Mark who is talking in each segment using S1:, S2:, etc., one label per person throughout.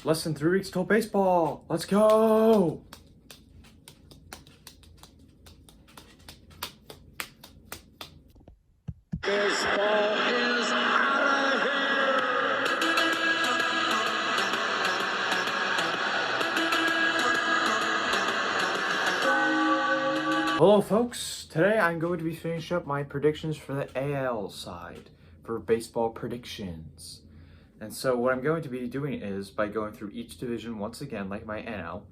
S1: Less than 3 weeks till baseball. Let's go.
S2: Baseball is out of
S1: Hello folks, today I'm going to be finishing up my predictions for the AL side for baseball predictions. And so what I'm going to be doing is by going through each division once again like my NL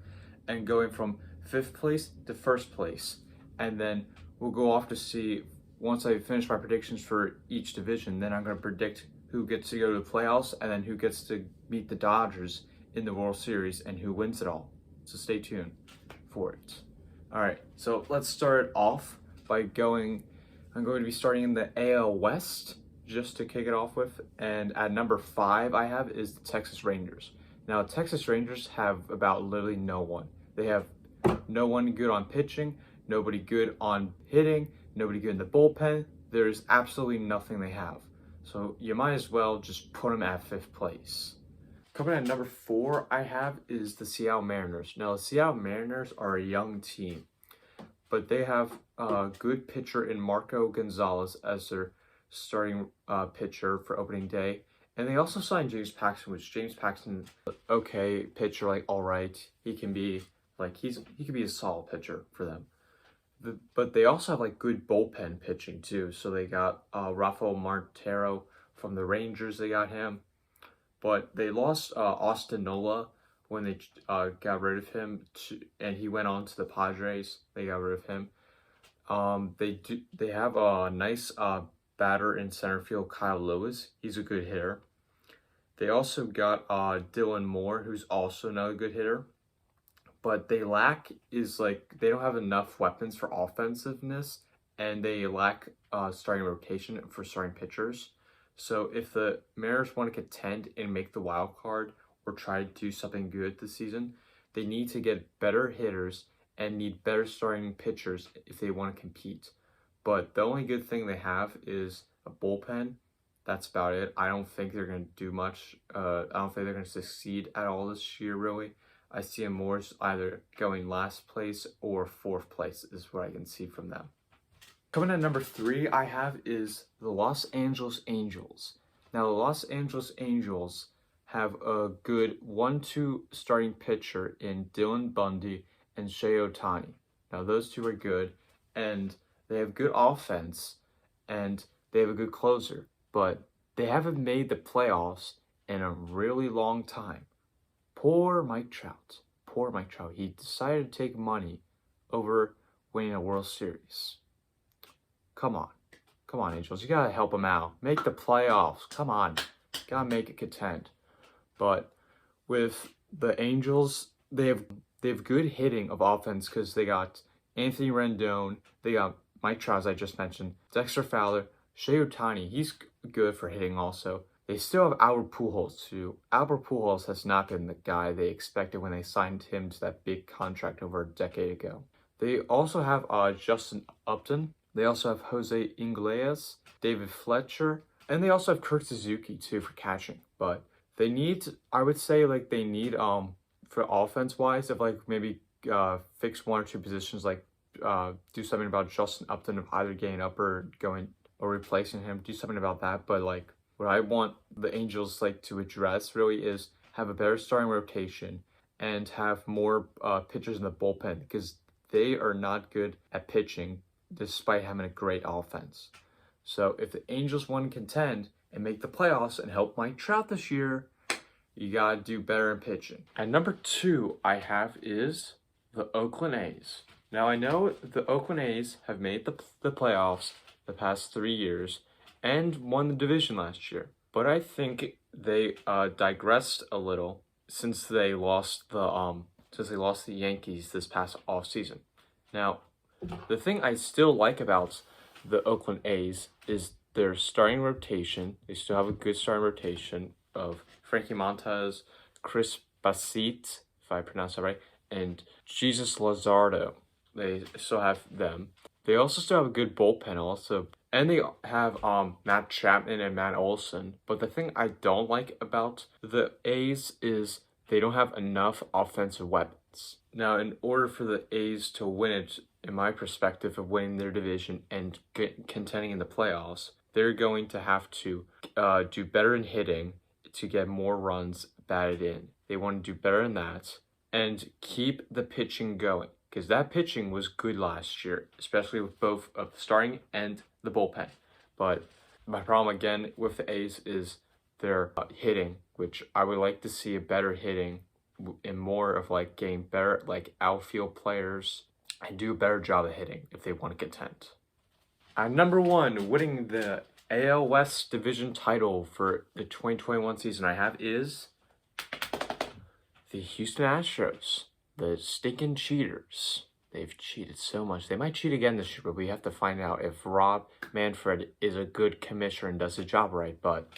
S1: and going from 5th place to 1st place. And then we'll go off to see, once I finish my predictions for each division, then I'm going to predict who gets to go to the playoffs and then who gets to meet the Dodgers in the World Series and who wins it all. So stay tuned for it. All right, so let's start off by I'm going to be starting in the AL West just to kick it off with. And at number 5 I have is the Texas Rangers. Now, Texas Rangers have about literally no one. They have no one good on pitching, nobody good on hitting, nobody good in the bullpen. There's absolutely nothing they have. So you might as well just put them at 5th place. Coming at number 4 I have is the Seattle Mariners. Now, the Seattle Mariners are a young team, but they have a good pitcher in Marco Gonzalez as their starting pitcher for opening day. And they also signed James Paxton, which James Paxton, okay pitcher, like all right. He can be like, he could be a solid pitcher for them. But they also have like good bullpen pitching too. So they got Rafael Montero from the Rangers, they got him. But they lost Austin Nola when they got rid of him, and he went on to the Padres. They got rid of him. They have a nice batter in center field, Kyle Lewis. He's a good hitter. They also got Dylan Moore, who's also another good hitter. But they lack they don't have enough weapons for offensiveness, and they lack starting rotation for starting pitchers. So if the Mariners want to contend and make the wild card or try to do something good this season, they need to get better hitters and need better starting pitchers if they want to compete. But the only good thing they have is a bullpen. That's about it. I don't think they're going to do much. I don't think they're going to succeed at all this year, really. I see them more as either going last place or 4th place is what I can see from them. Coming at number 3 I have is the Los Angeles Angels. Now, the Los Angeles Angels have a good 1-2 starting pitcher in Dylan Bundy and Shohei Ohtani. Now, those two are good, and they have good offense, and they have a good closer, but they haven't made the playoffs in a really long time. Poor Mike Trout. Poor Mike Trout. He decided to take money over winning a World Series. Come on, Angels. You gotta help them out. Make the playoffs. Come on. Gotta make it contend. But with the Angels, they have good hitting of offense because they got Anthony Rendon, they got Mike Trout, as I just mentioned, Dexter Fowler, Shohei Ohtani. He's good for hitting also. They still have Albert Pujols too. Albert Pujols has not been the guy they expected when they signed him to that big contract over a decade ago. They also have Justin Upton. They also have Jose Iglesias, David Fletcher, and they also have Kirk Suzuki too for catching. But they need, I would say, like they need for offense wise, if like maybe fix 1 or 2 positions, like do something about Justin Upton of either getting up or going or replacing him. Do something about that. But like what I want the Angels like to address really is have a better starting rotation and have more pitchers in the bullpen because they are not good at pitching despite having a great offense. So if the Angels want to contend and make the playoffs and help Mike Trout this year, you gotta do better in pitching. And number 2 I have is the Oakland A's. Now, I know the Oakland A's have made the playoffs the past 3 years and won the division last year, but I think they digressed a little since they lost the Yankees this past offseason. Now, the thing I still like about the Oakland A's is their starting rotation. They still have a good starting rotation of Frankie Montas, Chris Bassitt, if I pronounce that right, and Jesus Luzardo. They still have them. They also still have a good bullpen also. And they have Matt Chapman and Matt Olson. But the thing I don't like about the A's is they don't have enough offensive weapons. Now, in order for the A's to win it, in my perspective of winning their division and contending in the playoffs, they're going to have to do better in hitting to get more runs batted in. They want to do better in that and keep the pitching going, because that pitching was good last year, especially with both of the starting and the bullpen. But my problem again with the A's is their hitting, which I would like to see a better hitting and more of like getting better like outfield players and do a better job of hitting if they want to contend. At number one, winning the AL West division title for the 2021 season I have is the Houston Astros, the stinking cheaters. They've cheated so much. They might cheat again this year, but we have to find out if Rob Manfred is a good commissioner and does his job right. But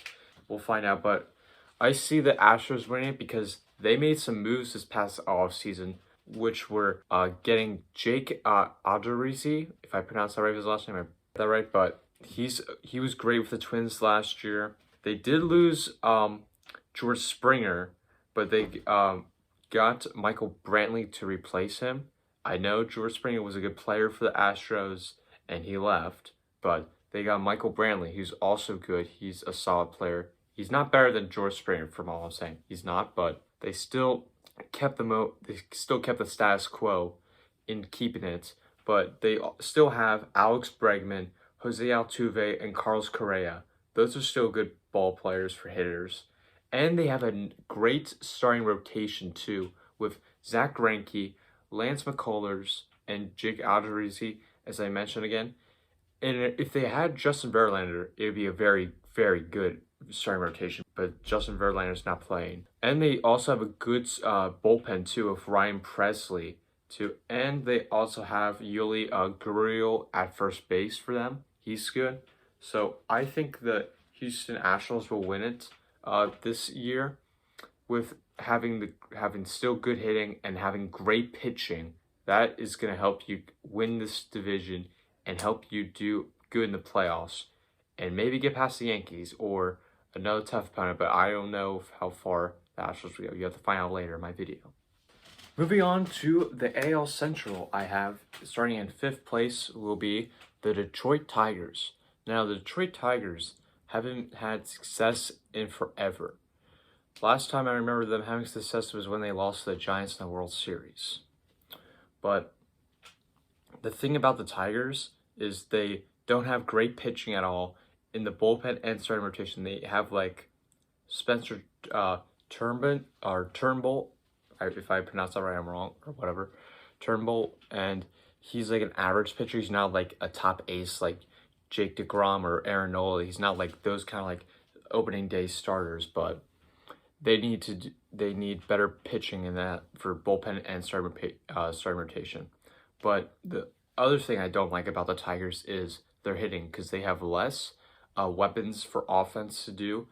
S1: we'll find out. But I see the Astros winning it because they made some moves this past offseason, which were getting Jake Odorizzi, if I pronounce that right, his last name, I got that right. But he was great with the Twins last year. They did lose George Springer, but they got Michael Brantley to replace him. I know George Springer was a good player for the Astros, and he left, but they got Michael Brantley, who's also good. He's a solid player. He's not better than George Springer, from all I'm saying. He's not, but they still kept the status quo in keeping it. But they still have Alex Bregman, Jose Altuve, and Carlos Correa. Those are still good ball players for hitters. And they have a great starting rotation, too, with Zach Greinke, Lance McCullers, and Jake Odorizzi, as I mentioned again. And if they had Justin Verlander, it would be a very, very good starting rotation. But Justin Verlander's not playing. And they also have a good bullpen, too, of Ryan Presley, too. And they also have Yuli Gurriel at first base for them. He's good. So I think the Houston Astros will win it this year with having still good hitting and having great pitching. That is going to help you win this division and help you do good in the playoffs and maybe get past the Yankees or another tough opponent, but I don't know how far the Astros will go. You have to find out later in my video. Moving on to the AL Central, I have starting in 5th place will be the Detroit Tigers. Now, the Detroit Tigers haven't had success in forever. Last time I remember them having success was when they lost to the Giants in the World Series. But the thing about the Tigers is they don't have great pitching at all in the bullpen and starting rotation. They have like Spencer Turnbull, if I pronounce that right, I'm wrong, or whatever. Turnbull, and he's like an average pitcher. He's not like a top ace like Jake DeGrom or Aaron Nola. He's not like those kind of like opening day starters, but they need better pitching in that for bullpen and starting rotation. But the other thing I don't like about the Tigers is their hitting, because they have less weapons for offense to do.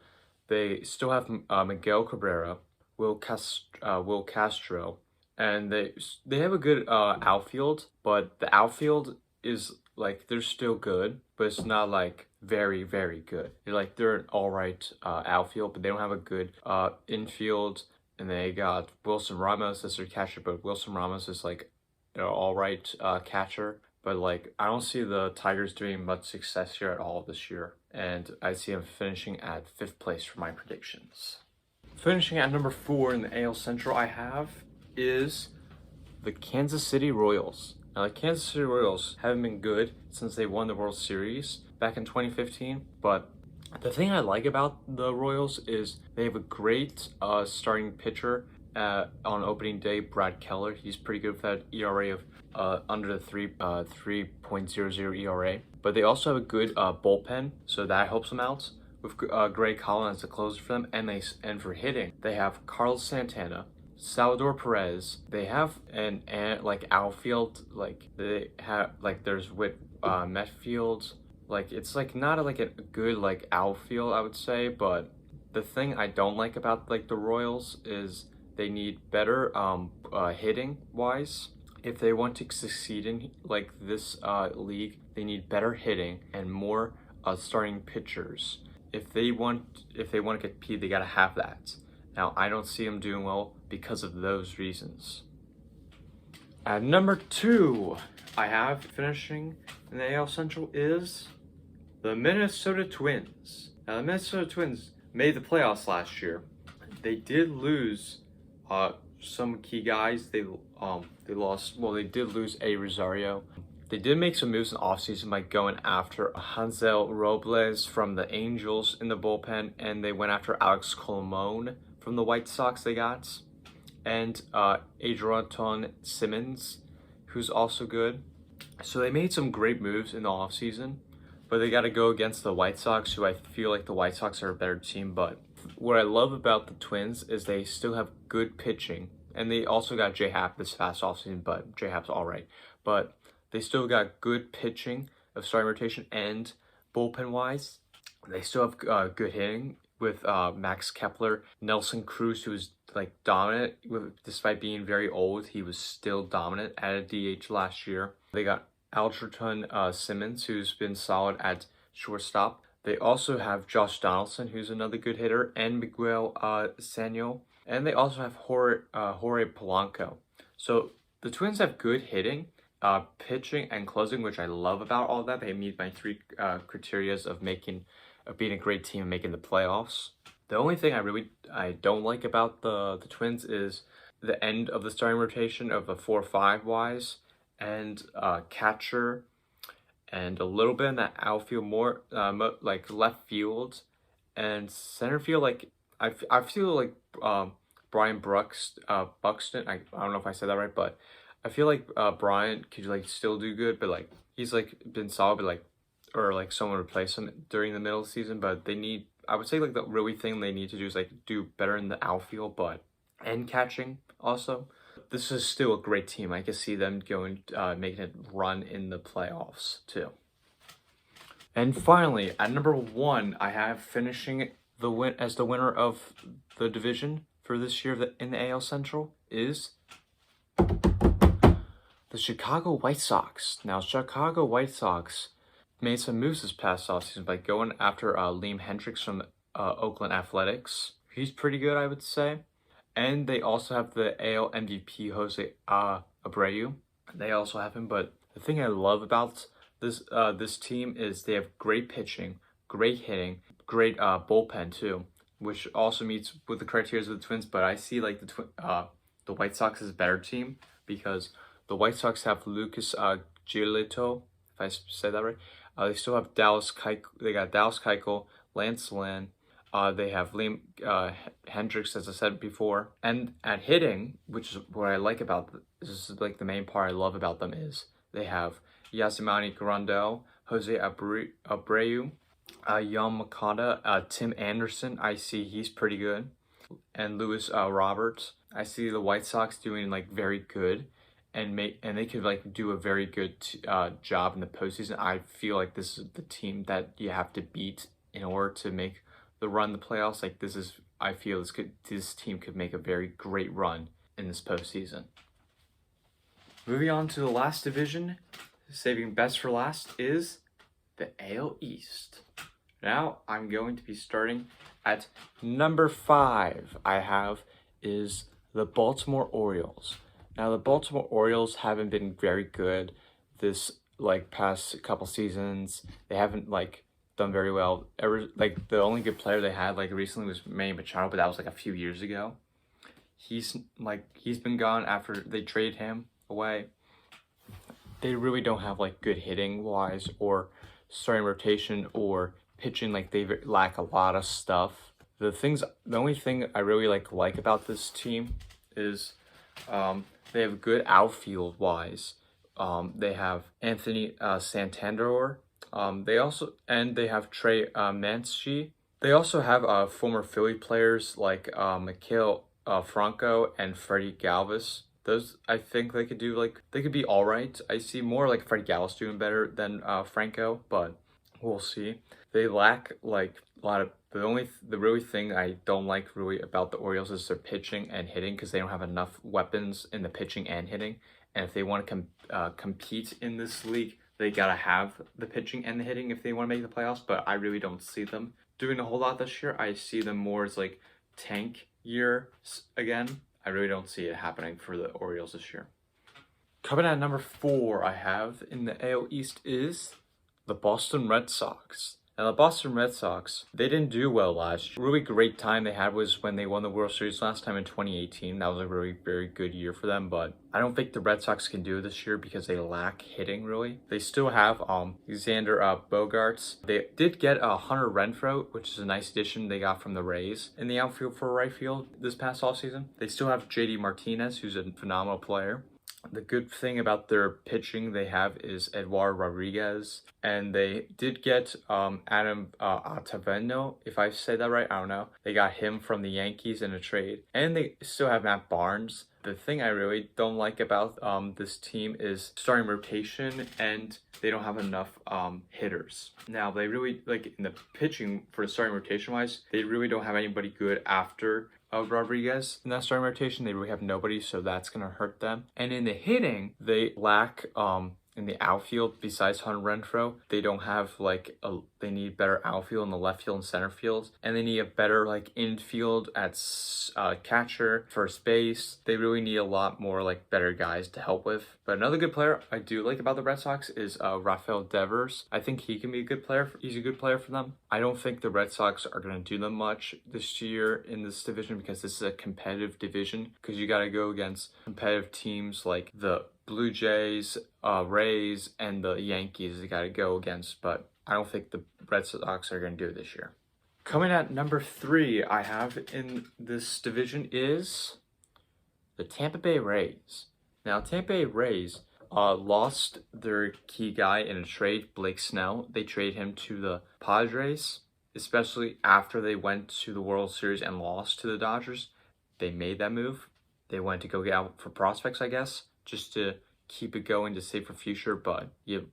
S1: They still have Miguel Cabrera, Will Castro, and they have a good outfield, but the outfield is like they're still good, but it's not like very, very good. They're an all right outfield, but they don't have a good infield. And they got Wilson Ramos as their catcher, but Wilson Ramos is like an all right catcher. But like I don't see the Tigers doing much success here at all this year, and I see them finishing at 5th place for my predictions. Finishing at number 4 in the AL Central I have is the Kansas City Royals. Now, the Kansas City Royals haven't been good since they won the World Series back in 2015, but the thing I like about the Royals is they have a great starting pitcher on opening day, Brad Keller. He's pretty good with that ERA of under the 3.00 ERA. But they also have a good bullpen, so that helps them out with Greg Holland as the closer for them. And for hitting, they have Carlos Santana, Salvador Perez. They have an like outfield, like they have like there's with Metfield. Like it's like not like a good like outfield, I would say. But the thing I don't like about like the Royals is they need better hitting wise. If they want to succeed in like this league, they need better hitting and more starting pitchers. If they want to compete, they gotta have that. Now I don't see them doing well because of those reasons. At number 2, I have finishing in the AL Central is the Minnesota Twins. Now, the Minnesota Twins made the playoffs last year. They did lose some key guys. They lost. Well, they did lose A. Rosario. They did make some moves in the offseason by going after Hansel Robles from the Angels in the bullpen, and they went after Alex Colomon from the White Sox they got, and Adrian Simmons, who's also good. So they made some great moves in the offseason, but they got to go against the White Sox, who I feel like the White Sox are a better team. But what I love about the Twins is they still have good pitching, and they also got J-Happ this past offseason, but J-Happ's all right. But they still got good pitching of starting rotation, and bullpen-wise, they still have good hitting with Max Kepler, Nelson Cruz, who was like dominant despite being very old. He was still dominant at a DH last year. They got Algerton Simmons, who's been solid at shortstop. They also have Josh Donaldson, who's another good hitter, and Miguel Sano. And they also have Jorge Polanco. So the Twins have good hitting, pitching, and closing, which I love about all that. They meet my 3 criterias of being a great team and making the playoffs. The only thing I don't like about the Twins is the end of the starting rotation of the 4-5 wise, and catcher, and a little bit in the outfield, more like left field and center field. Like I feel like Brian Buxton. I don't know if I said that right, but I feel like Brian could like still do good, but like he's like been solid, but like, or like someone replace him during the middle of the season. But I would say like the really thing they need to do is like do better in the outfield, and catching also. This is still a great team. I can see them making it run in the playoffs too. And finally, at number 1, I have finishing the winner of the division for this year in the AL Central is the Chicago White Sox. Now, Chicago White Sox made some moves this past offseason by going after Liam Hendriks from Oakland Athletics. He's pretty good, I would say. And they also have the AL MVP, Jose Abreu. They also have him, but the thing I love about this team is they have great pitching, great hitting, great bullpen too, which also meets with the criteria of the Twins. But I see like the White Sox is a better team because the White Sox have Lucas Giolito, if I said that right. They still have Dallas Keuchel. They got Dallas Keuchel, Lance Lynn. They have Liam Hendriks, as I said before. And at hitting, which is what I like about this is like the main part I love about them, is they have Yasmani Grandal, Jose Abreu, Yoan Moncada, Tim Anderson. I see he's pretty good, and Luis Roberts. I see the White Sox doing like very good, and they could like do a very good job in the postseason. I feel like this is the team that you have to beat in order to make the run the playoffs. Like I feel this team could make a very great run in this postseason. Moving on to the last division, saving best for last, is the AL East. Now I'm going to be starting at number 5. I have is the Baltimore Orioles. Now the Baltimore Orioles haven't been very good this like past couple seasons. They haven't like done very well. Like the only good player they had like recently was Manny Machado, but that was like a few years ago. He's been gone after they traded him away. They really don't have like good hitting wise or starting rotation or pitching. Like they lack a lot of stuff. The only thing I really like about this team is they have good outfield wise. They have Anthony Santander. They have Trey Mancini. They also have former Philly players like Maikel Franco and Freddie Galvis. Those, I think they could be all right. I see more like Freddie Galvis doing better than Franco, but we'll see. They lack like a lot of the really thing I don't like really about the Orioles is their pitching and hitting, because they don't have enough weapons in the pitching and hitting. And if they want to compete in this league, they gotta have the pitching and the hitting if they want to make the playoffs. But I really don't see them doing a whole lot this year. I see them more as like tank year again. I really don't see it happening for the Orioles this year. Coming at number 4, I have in the AL East is the Boston Red Sox. Now, the Boston Red Sox, they didn't do well last year. Really great time they had was when they won the World Series last time in 2018. That was a very, very good year for them, but I don't think the Red Sox can do it this year because they lack hitting, really. They still have Xander Bogaerts. They did get Hunter Renfroe, which is a nice addition they got from the Rays in the outfield for right field this past offseason. They still have JD Martinez, who's a phenomenal player. The good thing about their pitching they have is Eduardo Rodriguez, and they did get Adam Ottavino, if I say that right, I don't know. They got him from the Yankees in a trade, and they still have Matt Barnes. The thing I really don't like about this team is starting rotation, and they don't have enough hitters. Now, they really, like in the pitching for the starting rotation wise, they really don't have anybody good after Rodriguez in that starting rotation. They really have nobody, so that's gonna hurt them. And in the hitting, they lack in the outfield besides Hunter Renfroe. They don't have they need better outfield in the left field and center field, and they need a better infield at catcher, first base. They really need a lot more better guys to help with. But another good player I do like about the Red Sox is Rafael Devers. I think he can be a good player. He's a good player for them. I don't think the Red Sox are going to do them much this year in this division because this is a competitive division, because you got to go against competitive teams like the Blue Jays, Rays, and the Yankees they got to go against, but I don't think the Red Sox are going to do it this year. Coming at number 3 I have in this division is the Tampa Bay Rays. Now, Tampa Bay Rays lost their key guy in a trade, Blake Snell. They traded him to the Padres, especially after they went to the World Series and lost to the Dodgers. They made that move. They went to go get out for prospects, I guess, just to keep it going to save for future, but you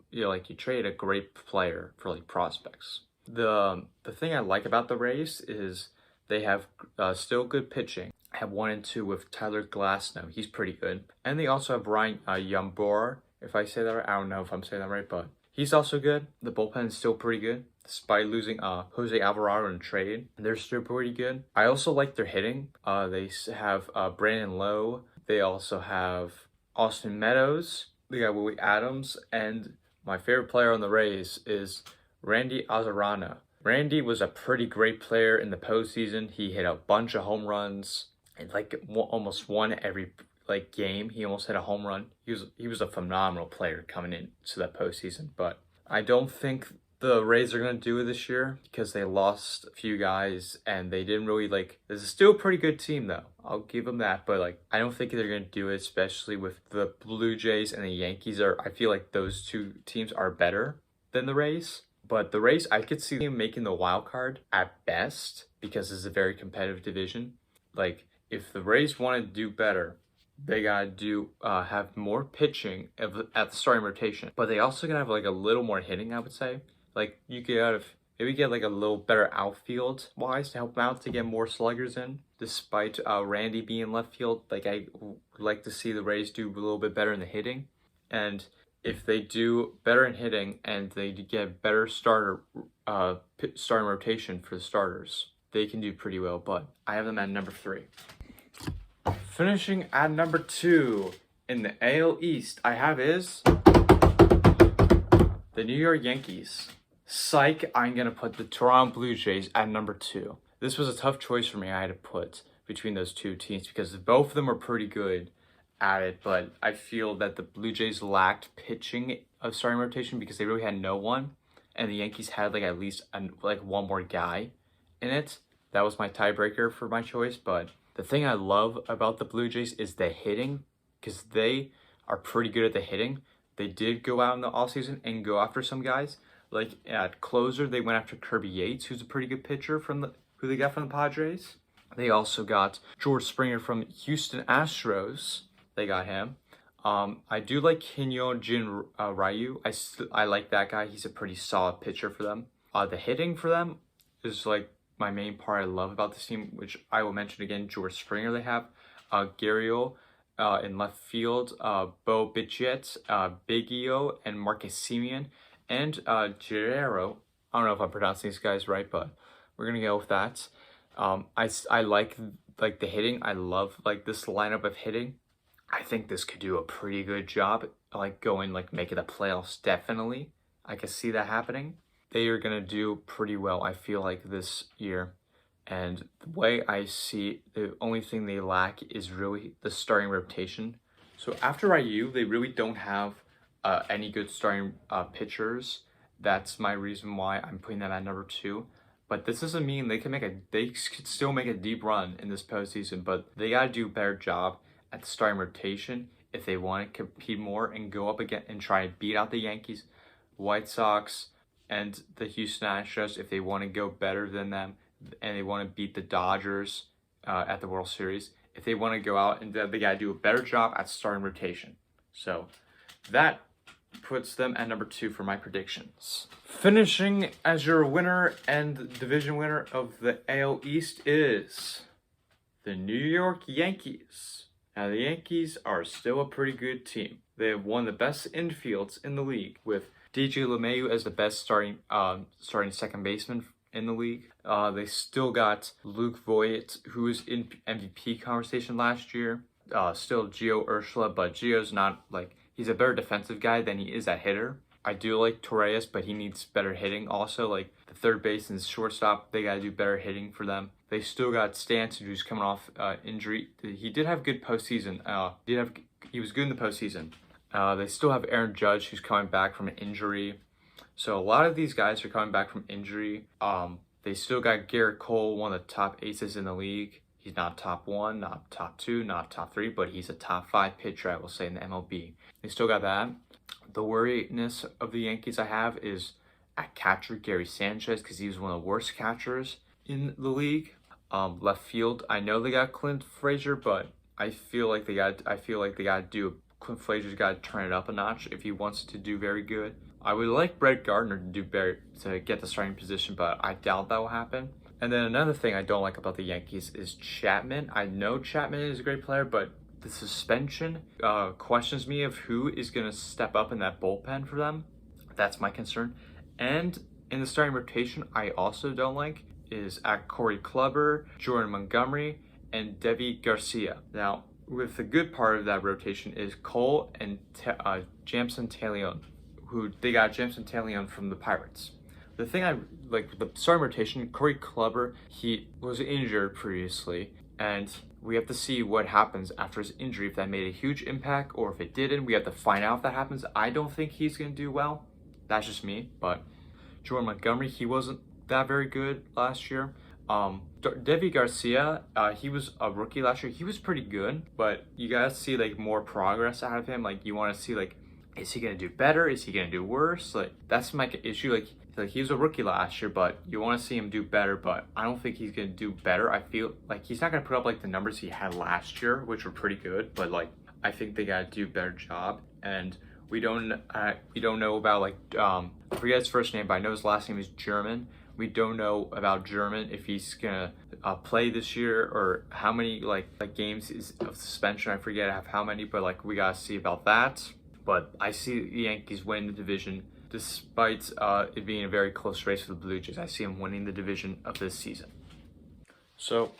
S1: trade a great player for prospects. The thing I like about the Rays is they have still good pitching. I have 1 and 2 with Tyler Glasnow. He's pretty good. And they also have Ryan Yambor. If I say that right, I don't know if I'm saying that right, but he's also good. The bullpen is still pretty good. Despite losing Jose Alvarado in trade, they're still pretty good. I also like their hitting. They have Brandon Lowe. They also have Austin Meadows. They got Willie Adams. And my favorite player on the Rays is Randy Arozarena. Randy was a pretty great player in the postseason. He hit a bunch of home runs and almost won every game. He almost hit a home run. He was a phenomenal player coming into that postseason. But I don't think the Rays are going to do it this year because they lost a few guys and they didn't really this is still a pretty good team though. I'll give them that, but I don't think they're going to do it, especially with the Blue Jays and the Yankees I feel like those two teams are better than the Rays. But the Rays, I could see them making the wild card at best because it's a very competitive division. If the Rays want to do better, they gotta have more pitching at the starting rotation, but they also gotta have a little more hitting, I would say. You could maybe get a little better outfield wise to help them out to get more sluggers in. Despite Randy being left field, I would like to see the Rays do a little bit better in the hitting. And if they do better in hitting and they get better starting rotation for the starters, they can do pretty well. But I have them at number 3. Finishing at number 2 in the AL East, I have is the New York Yankees. Psych, I'm going to put the Toronto Blue Jays at number 2. This was a tough choice for me. I had to put between those two teams because both of them are pretty good at it, but I feel that the Blue Jays lacked pitching of starting rotation because they really had no one, and the Yankees had at least one more guy in it. That was my tiebreaker for my choice, but the thing I love about the Blue Jays is the hitting, because they are pretty good at the hitting. They did go out in the offseason and go after some guys. At closer, they went after Kirby Yates, who's a pretty good pitcher who they got from the Padres. They also got George Springer from Houston Astros. They got him. I do like Hyun Jin Ryu. I like that guy. He's a pretty solid pitcher for them. The hitting for them is my main part I love about this team, which I will mention again. George Springer they have. Gurriel in left field. Bo Bichette, Big Eo, and Marcus Semien. And Guerrero. I don't know if I'm pronouncing these guys right, but we're going to go with that. I like like the hitting. I love like this lineup of hitting. I think this could do a pretty good job, like going like making the playoffs. Definitely, I can see that happening. They are gonna do pretty well, I feel like, this year. And the way I see, the only thing they lack is really the starting rotation. So after IU, they really don't have any good starting pitchers. That's my reason why I'm putting them at number 2. But this doesn't mean they could still make a deep run in this postseason. But they gotta do a better job at the starting rotation if they want to compete more and go up again and try and beat out the Yankees, White Sox, and the Houston Astros if they want to go better than them and they want to beat the Dodgers at the World Series. If they want to go out, and they got to do a better job at starting rotation. So that puts them at number 2 for my predictions. Finishing as your winner and division winner of the AL East is the New York Yankees. Now, the Yankees are still a pretty good team. They have one of the best infields in the league, with DJ LeMahieu as the best starting second baseman in the league. They still got Luke Voit, who was in MVP conversation last year. Still Gio Urshela, but Gio's not like, he's a better defensive guy than he is a hitter. I do like Torres, but he needs better hitting also. Like the third base and shortstop, they gotta do better hitting for them. They still got Stanton, who's coming off injury. He did have good postseason. He was good in the postseason. They still have Aaron Judge, who's coming back from an injury. So a lot of these guys are coming back from injury. They still got Garrett Cole, one of the top aces in the league. He's not top 1, not top 2, not top 3, but he's a top 5 pitcher, I will say, in the MLB. They still got that. The worriness of the Yankees I have is at catcher Gary Sanchez, because he was one of the worst catchers in the league. Left field, I know they got Clint Frazier, but I feel like they got to do. Clint Frazier's got to turn it up a notch if he wants to do very good. I would like Brett Gardner to do better to get the starting position, but I doubt that will happen. And then another thing I don't like about the Yankees is Chapman. I know Chapman is a great player, but the suspension questions me of who is going to step up in that bullpen for them. That's my concern. And in the starting rotation, I also don't like is at Corey Kluber, Jordan Montgomery, and Devi Garcia. Now, with the good part of that rotation is Cole and Jamson Talion, who they got Jamson Talion from the Pirates. The thing I like with the starting rotation, Corey Kluber, he was injured previously, and we have to see what happens after his injury, if that made a huge impact or if it didn't. We have to find out if that happens. I don't think he's going to do well. That's just me. But Jordan Montgomery, he wasn't that very good last year. Devi Garcia, he was a rookie last year. He was pretty good, but you guys see like more progress out of him. Like you want to see like, is he gonna do better? Is he gonna do worse? Like that's my issue. Like he was a rookie last year, but you want to see him do better. But I don't think he's gonna do better. I feel like he's not gonna put up like the numbers he had last year, which were pretty good. But like I think they gotta do a better job. And we don't know about like I forget his first name, but I know his last name is German. We don't know about German if he's gonna play this year or how many like games is of suspension. I forget how many, but like we gotta see about that. But I see the Yankees winning the division despite it being a very close race for the Blue Jays. I see them winning the division of this season. So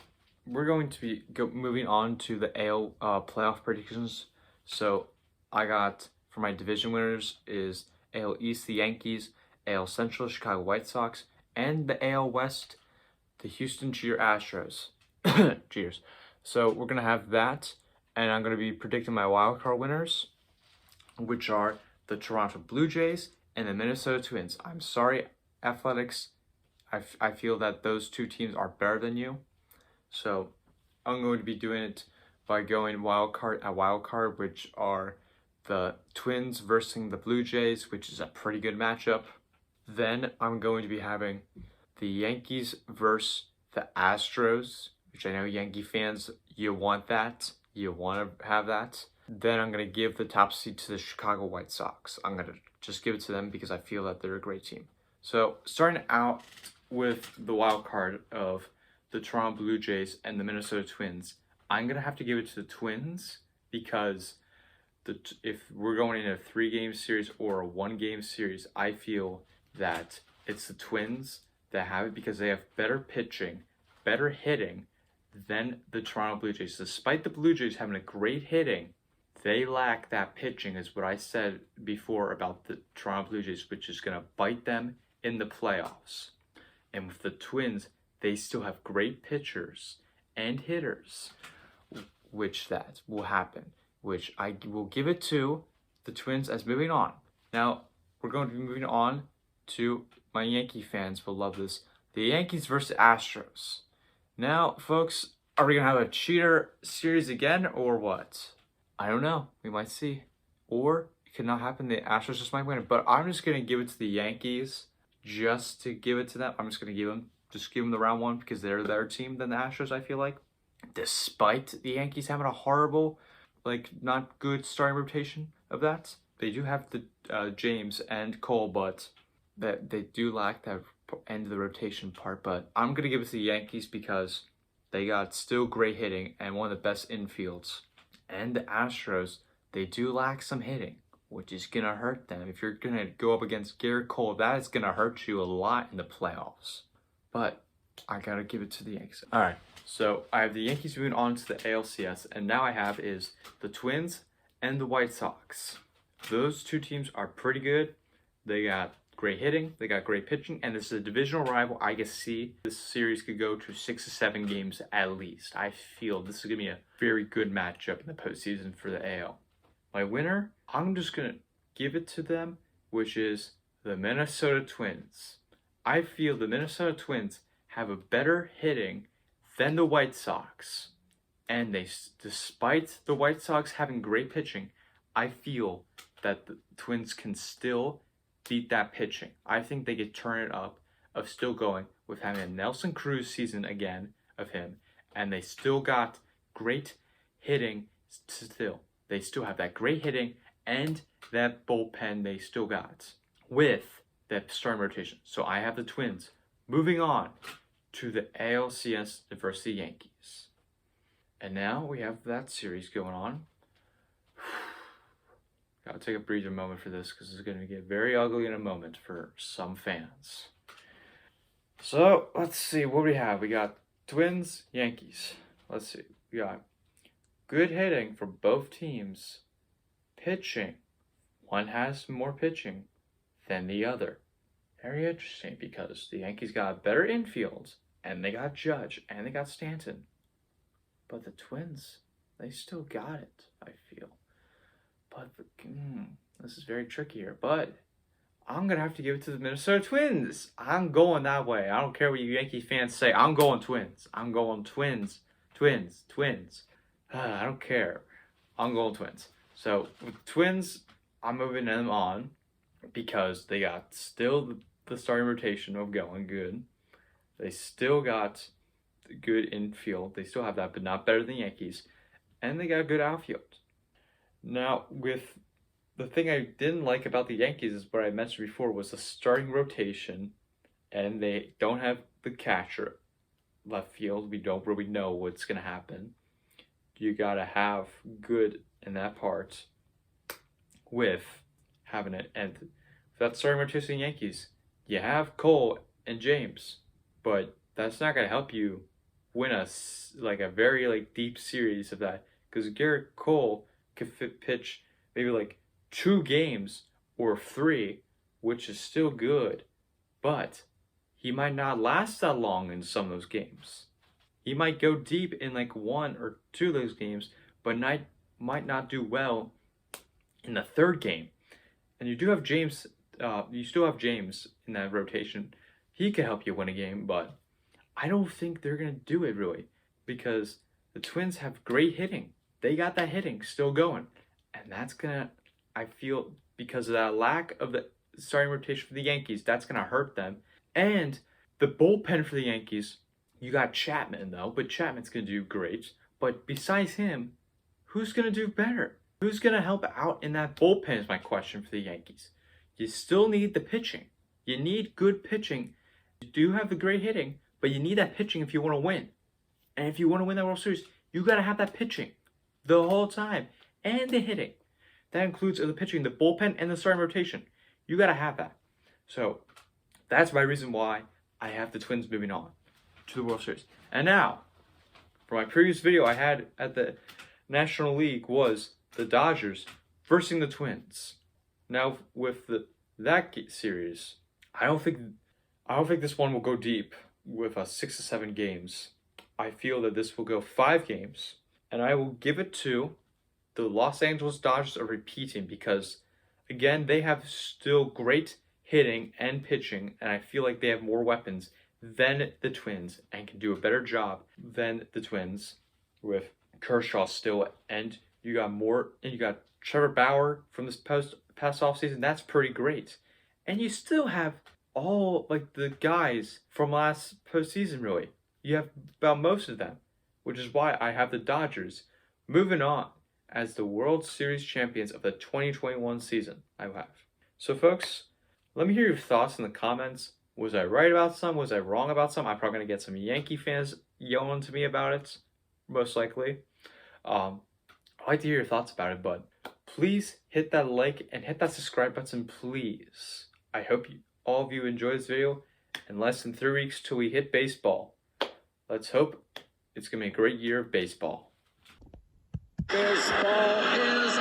S1: we're going to be moving on to the AL playoff predictions. So I got for my division winners is AL East, the Yankees, AL Central, Chicago White Sox, and the AL West, the Houston Astros. Cheers. So we're going to have that, and I'm going to be predicting my wildcard winners, which are the Toronto Blue Jays and the Minnesota Twins. I'm sorry, Athletics. I feel that those two teams are better than you. So I'm going to be doing it by going wildcard, which are the Twins versus the Blue Jays, which is a pretty good matchup. Then I'm going to be having the Yankees versus the Astros, which I know Yankee fans, you want that. You want to have that. Then I'm going to give the top seed to the Chicago White Sox. I'm going to just give it to them because I feel that they're a great team. So starting out with the wild card of the Toronto Blue Jays and the Minnesota Twins, I'm going to have to give it to the Twins because if we're going in a 3-game series or a 1-game series, I feel that it's the Twins that have it because they have better pitching, better hitting than the Toronto Blue Jays. Despite the Blue Jays having a great hitting, they lack that pitching, is what I said before about the Toronto Blue Jays, which is going to bite them in the playoffs. And with the Twins, they still have great pitchers and hitters, which that will happen, which I will give it to the Twins as moving on. Now, we're going to be moving on to my Yankee fans will love this. The Yankees versus Astros. Now, folks, are we going to have a cheater series again or what? I don't know. We might see. Or it could not happen. The Astros just might win it. But I'm just going to give it to the Yankees just to give it to them. I'm just going to give them the round one because they're their team than the Astros, I feel like. Despite the Yankees having a horrible, not good starting rotation of that. They do have the James and Cole, but that they do lack that end of the rotation part. But I'm going to give it to the Yankees because they got still great hitting and one of the best infields. And the Astros, they do lack some hitting, which is going to hurt them. If you're going to go up against Garrett Cole, that is going to hurt you a lot in the playoffs. But I got to give it to the Yankees. All right, so I have the Yankees moving on to the ALCS, and now I have is the Twins and the White Sox. Those two teams are pretty good. They got great hitting, they got great pitching, and this is a divisional rival. I can see this series could go to 6 to 7 games at least. I feel this is going to be a very good matchup in the postseason for the AL. My winner, I'm just going to give it to them, which is the Minnesota Twins. I feel the Minnesota Twins have a better hitting than the White Sox. And despite the White Sox having great pitching, I feel that the Twins can still beat that pitching. I think they could turn it up of still going with having a Nelson Cruz season again of him. And they still got great hitting still. They still have that great hitting and that bullpen they still got with that starting rotation. So I have the Twins moving on to the ALCS versus the Yankees. And now we have that series going on. Gotta take a breather moment for this because it's going to get very ugly in a moment for some fans. So let's see what we have. We got Twins, Yankees. Let's see. We got good hitting for both teams. Pitching. One has more pitching than the other. Very interesting because the Yankees got better infield and they got Judge and they got Stanton. But the Twins, they still got it, I feel. But this is very tricky here. But I'm going to have to give it to the Minnesota Twins. I'm going that way. I don't care what you Yankee fans say. I'm going Twins. I'm going Twins. Twins. I don't care. I'm going Twins. So with Twins, I'm moving them on because they got still the starting rotation of going good. They still got good infield. They still have that, but not better than Yankees. And they got good outfield. Now, with the thing I didn't like about the Yankees is what I mentioned before was the starting rotation, and they don't have the catcher left field. We don't really know what's going to happen. You got to have good in that part with having it. And with that starting rotation Yankees, you have Cole and James, but that's not going to help you win a very deep series of that because Garrett Cole could pitch maybe 2 games or 3, which is still good, but he might not last that long in some of those games. He might go deep in 1 or 2 of those games, but might not do well in the 3rd game. And you do have James. You still have James in that rotation. He could help you win a game, but I don't think they're gonna do it really because the Twins have great hitting. They got that hitting still going. And that's going to, I feel, because of that lack of the starting rotation for the Yankees, that's going to hurt them. And the bullpen for the Yankees, you got Chapman, though, but Chapman's going to do great. But besides him, who's going to do better? Who's going to help out in that bullpen is my question for the Yankees. You still need the pitching. You need good pitching. You do have the great hitting, but you need that pitching if you want to win. And if you want to win that World Series, you got to have that pitching the whole time, and the hitting. That includes the pitching, the bullpen, and the starting rotation. You got to have that. So that's my reason why I have the Twins moving on to the World Series. And now, For my previous video I had at the National League was the Dodgers versus the Twins. Now with that series, I don't think this one will go deep with 6 to 7 games. I feel that this will go 5 games, and I will give it to the Los Angeles Dodgers are repeating because, again, they have still great hitting and pitching, and I feel like they have more weapons than the Twins and can do a better job than the Twins with Kershaw still, and you got Trevor Bauer from this past offseason. That's pretty great. And you still have all like the guys from last postseason, really. You have about most of them, which is why I have the Dodgers moving on as the World Series champions of the 2021 season. I have. So folks, let me hear your thoughts in the comments. Was I right about some? Was I wrong about some? I'm probably going to get some Yankee fans yelling to me about it, most likely. I'd like to hear your thoughts about it, but please hit that like and hit that subscribe button, please. I hope all of you enjoy this video. In less than 3 weeks till we hit baseball. Let's hope it's going to be a great year of baseball.
S2: Baseball is